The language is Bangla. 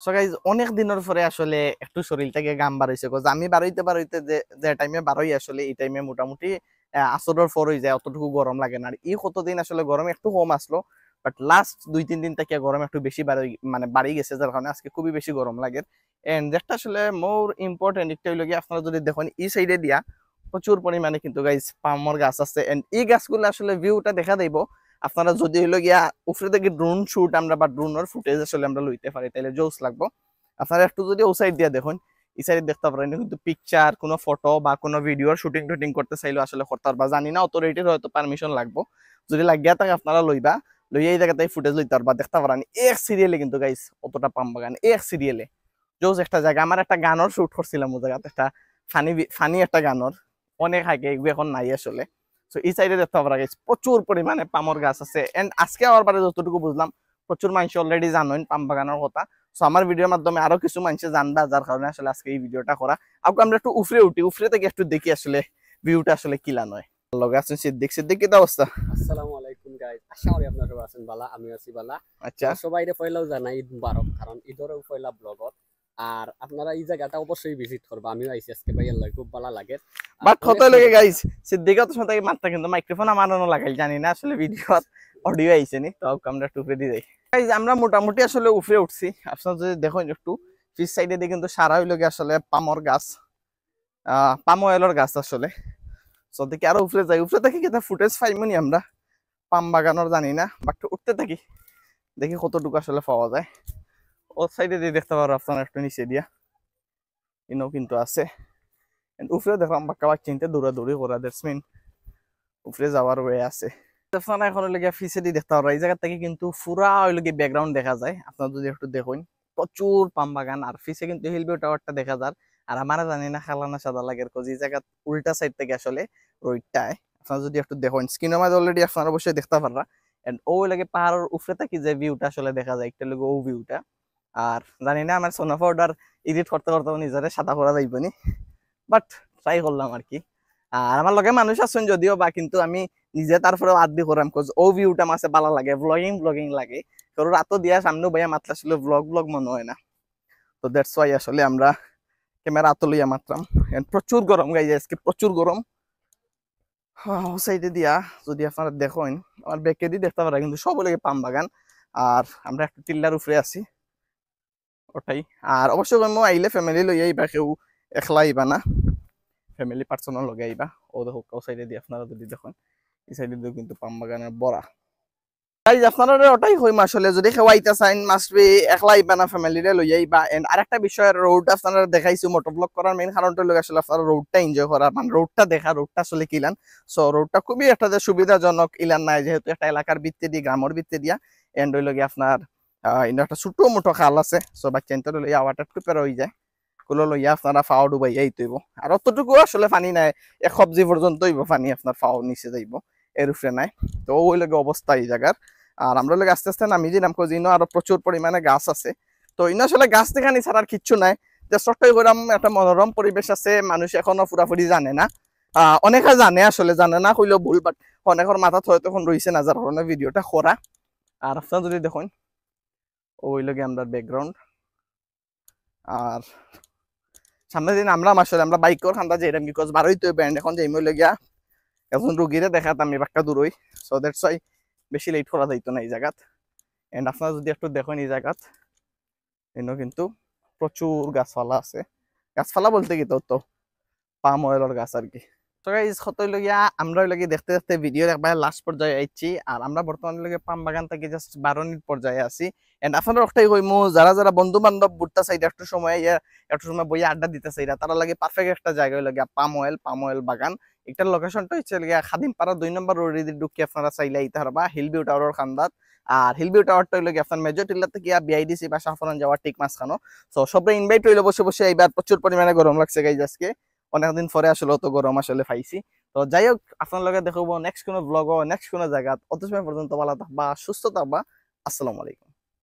সো গাইজ অনেক দিনের পরে আসলে একটু শরীর থেকে ঘাম বাড়াইছে, আমি বাড়াইতে যে টাইমে বাড়াই আসলে এই টাইমে মোটামুটি আসরের পর হয়ে যায়, অতটুকু গরম লাগে না। আর এই কতদিন আসলে গরম একটু কম আসলো, বাট লাস্ট 2-3 দিন থেকে গরম একটু বেশি মানে বাড়ি গেছে, যার কারণে আজকে খুবই বেশি গরম লাগে। এন্ড যেটা আসলে মোর ইম্পর্টেন্ট একটা হইল গিয়ে, আপনারা যদি দেখেন এই সাইডে দিয়া প্রচুর পরিমাণে কিন্তু গাইজ পামর গাছ আছে। এন্ড এই গাছগুলো আসলে ভিউটা দেখা দেব আপনারা যদি হইলো গিয়া উপরে থেকে ড্রোন শুট আমরা বা ড্রোনের ফুটেজ আসলে আমরা লইতে পারি, তাহলে জোস লাগবো। আপনারা একটু যদি ও সাইড দিয়ে দেখুন, এই সাইড দেখতে পারেন কিন্তু পিকচার কোনো ফটো বা কোনো ভিডিওর শুটিং টুটিং করতে চাইলেও আসলে করতে পারবা। জানি না অথরিটির হয়তো পারমিশন লাগবো, যদি লাগিয়া থাকে আপনারা লইবা, লইয়া এই জায়গাতে ফুটেজ লইতে পারবা। দেখতে পারেন এক সিরিয়ালে কিন্তু গাইস অতটা পাম বাগান এক সিরিয়ালে জোস একটা জায়গা। আমার একটা গানর শুট করছিলাম ও জায়গাতে, একটা ফানি ফানি একটা গানর, অনেক আগে, এগুলো এখন নাই আসলে। সো এই সাইডে দেখতে পারা গেছে প্রচুর পরিমাণে পামর গাছ আছে। এন্ড আজকে আমার বারে যতটুকু বুঝলাম প্রচুর মানুষ অলরেডি জানেন পাম বাগানের কথা। সো আমার ভিডিওর মাধ্যমে আরো কিছু মানুষ জানবা, যার কারণে আসলে আজকে এই ভিডিওটা করা। আগে আমরা একটু উফরে উঠি, উফরে থেকে একটু দেখি আসলে ভিউটা আসলে কিলা নয়। লগে আছেন সিদ্দিক। সিদ্দিক কি অবস্থা? আসসালামু আলাইকুম গাইস, আশা করি আপনারা সবাই আছেন ভালো, আমি আছি ভালো। আচ্ছা, সবাইরে পয়লাও জানাই ঈদ মুবারক, কারণ ঈদেরও পয়লা ব্লগত। আর আপনারা এই জায়গাটা অবশ্যই ভিজিট করবা, আমিও আইছি আজকে ভাই, আল্লাহ খুব ভালো লাগে। আর বাট কত অনেক লাগে সুন্দর গাইস, জায়গা। সিদ্দিক তো সাথে মাত্রা কিন্তু মাইক্রোফোন আমারও লাগাই, জানি না আসলে ভিডিও অডিও আইছে নি, তো আমরা একটু উপরে দিয়ে যাই। গাইস আমরা মোটামুটি আসলে উপরে উঠছি। আপনারা যদি দেখুন একটু পিছ সাইডে দিয়ে কিন্তু সারা হইল গিয়ে আসলে পামর গাছ, পাম অয়েলের গাছ আসলে। সো দেখি আরো উপরে যাই, উপরে থেকে কিন্তু ফুটেজ পাইমনি আমরা পাম বাগানোর, জানি না, বাট উঠতে থাকি দেখি কতটুকু আসলে পাওয়া যায়। ও সাইডে দিয়ে দেখতে পারো আপনারা একটু নিচে দিয়া ইনো কিন্তু আছে। উপরে দেখলাম বাক্কা বাক চিনতে দৌড়াদৌড়ি করা, দ্যাটস মিন উপরে যাওয়ার ওয়ে আছে। আপনারা এখন লেগে ফিসে দিয়ে দেখতে পারো, এই জায়গা থেকে কিন্তু পুরা ওই লগে ব্যাকগ্রাউন্ড দেখা যায়। আপনারা যদি একটু দেখুন প্রচুর পাম বাগান, আর ফিসে কিন্তু হিলভিউ টাওয়ারটা দেখা যায়। আর আমার জানি না খালা না সাদা লাগে, এই জায়গা উল্টা সাইড থেকে আসলে রোডটায় আপনারা যদি একটু দেখুন স্ক্রিনের মাঝে অলরেডি আপনারা অবশ্যই দেখতে পাররা। এন্ড ও লাগে পাহাড়ের উপরে থাকি যে ভিউটা আসলে দেখা যায়, একটা লোক ও ভিউটা। আর জানি না আমার সোনা পাউডার এডিট করতে করতে নিজেরা সাদা করা যাইবনি, বাট ট্রাই করলাম আর কি। আর আমার লগে মানুষ আছেন যদিও বা, কিন্তু আমি নিজে তারপরে আদি করাম, কজ ও ভিউটা মাসে ভালো লাগে, ব্লগিং ব্লগিং লাগে। কারণ রাতও দিয়া সামনেও ভাইয়া মাতলা ছিল, ব্লগ ব্লগ মনে হয় না। তো দ্যাটস ওয়াই আসলে আমরা ক্যামেরা আতো লইয়া মাত্রাম। প্রচুর গরম গাইজ, আজকে প্রচুর গরম। সাইডে দিয়া যদি আপনারা দেখেন, আমার ব্যাকে দিয়ে দেখতে পারা কিন্তু সব লাগে পাম বাগান। আর আমরা একটা টিল্লার উপরে আছি ওটাই। আর অবশ্যই আইলে ফ্যামিলি লইয়া আইবা, কেউ একলা আইবা না, ফ্যামিলি পার্সোনাল লগে আইবা। ও দেখো ও সাইডে দিয়ে আপনারা যদি দেখেন, এই সাইডে দিয়ে কিন্তু পাম বাগানের বড়া। গাইজ আপনারা ওটাই হইম আসলে, যদি কেউ আইতা চাইন মাস্ট বি একলা আইবা না, ফ্যামিলিরে লই আইবা। এন্ড আরেকটা বিষয়, রোড আপনারা দেখাইছো মোটর ব্লগ করার মেইন কারণটা হলো আসলে আপনারা রোডটা এনজয় করা, মানে রোডটা দেখা, রোডটা আসলে কিলান। সো রোডটা খুবই একটা যে সুবিধাজনক ইলান নাই, যেহেতু একটা এলাকার ভিত্তি দিয়ে, গ্রামের ভিত্তি দিয়া। এন্ড হইল গিয়ে আপনার একটা ছোট মোটো খাল আছে। সো বাচ্চা লইয়া ওয়াটার টুপের হয়ে যায়, গুলো লইয়া আপনারা ফাও ডুবাই আইতেইব। আর অতটুকু আসলে পানি নাই, এক সবজি পর্যন্ত হইব পানি আপনার ফাও নিচে যাইব, এর উপরে নাই। তো ওই লগে অবস্থা এই জায়গার। আর আমরা লোক আস্তে আস্তে নামি দিলাম, কজ ইনো আরো প্রচুর পরিমাণে গাছ আছে। তো ইনো আসলে গাছ দেখানি ছাড়ার কিচ্ছু নাই, যে চট্টগ্রাম একটা মনোরম পরিবেশ আছে, মানুষ এখনো পুরাপুরি জানে না। অনেকে জানে, আসলে জানে না কইলেও ভুল, বাট অনেকের মাথাত হয়তো এখন রয়েছে না, যার কারণে ভিডিওটা করা। আর আপনারা যদি দেখুন ওই লগে আমরা ব্যাকগ্রাউন্ড। আর সামনে দিন আমরা আসলে আমরা বাইকর খান্দা যাইলাম, বিকজ বারোই তো ব্যান্ড এখন যাইমই লগিয়া এখন রুগীরে দেখাতাম আমি বাক্কা দূরই। সো দ্যাটস ওয়াই বেশি লেট করা যাইতো না এই জায়গাত। এন্ড আপনারা যদি একটু দেখেন এই জায়গাত এনে কিন্তু প্রচুর গাছপালা আছে। গাছপালা বলতে কি তো পাম অয়েলের গাছ আর কি। তো গাইস কত লগিয়া আমরা লগি দেখতে দেখতে ভিডিওর একবার লাস্ট পর্যায়ে আইছি। আর আমরা বর্তমানে লগে পাম বাগান থেকে জাস্ট 12 মিনিট পর্যায়ে আছি। এন্ড আপনারা একটাই কইমু, যারা যারা বন্ধু বান্ধব বুটটা সাইড একটু সময় বইয়া আড্ডা দিতে চাইরা, তারা লাগে পারফেক্ট একটা জায়গা লাগে পাম অয়েল বাগান। এটার লোকেশনটা হচ্ছে লাগিয়া খাদিমপাড়া 2 নম্বর রোডে ঢুকে আপনারা চাইলে আইতে পারবা হিলভিউ টাওয়ারের খান্দাত। আর হিলভিউ টাওয়ারটা হইল গিয়ে আপনার মেজর টিল্লা থেকে বিআইডিসি বা সাফরান যাওয়ার ঠিক মাঝখানো। সো সবাই ইনভাইট হইলো, বসে বসে এইবার প্রচুর পরিমাণে গরম লাগছে গাইজ আজকে, অনেকদিন পরে আসলে অত গরম আসলে পাইছি। তো যাই হোক, আপনার লগে দেখবো নেক্সট কোনো ব্লগ, নেক্সট কোনো জায়গা। অত সময় পর্যন্ত ভালো থাকবা, সুস্থ থাকবা। আসসালামু আলাইকুম।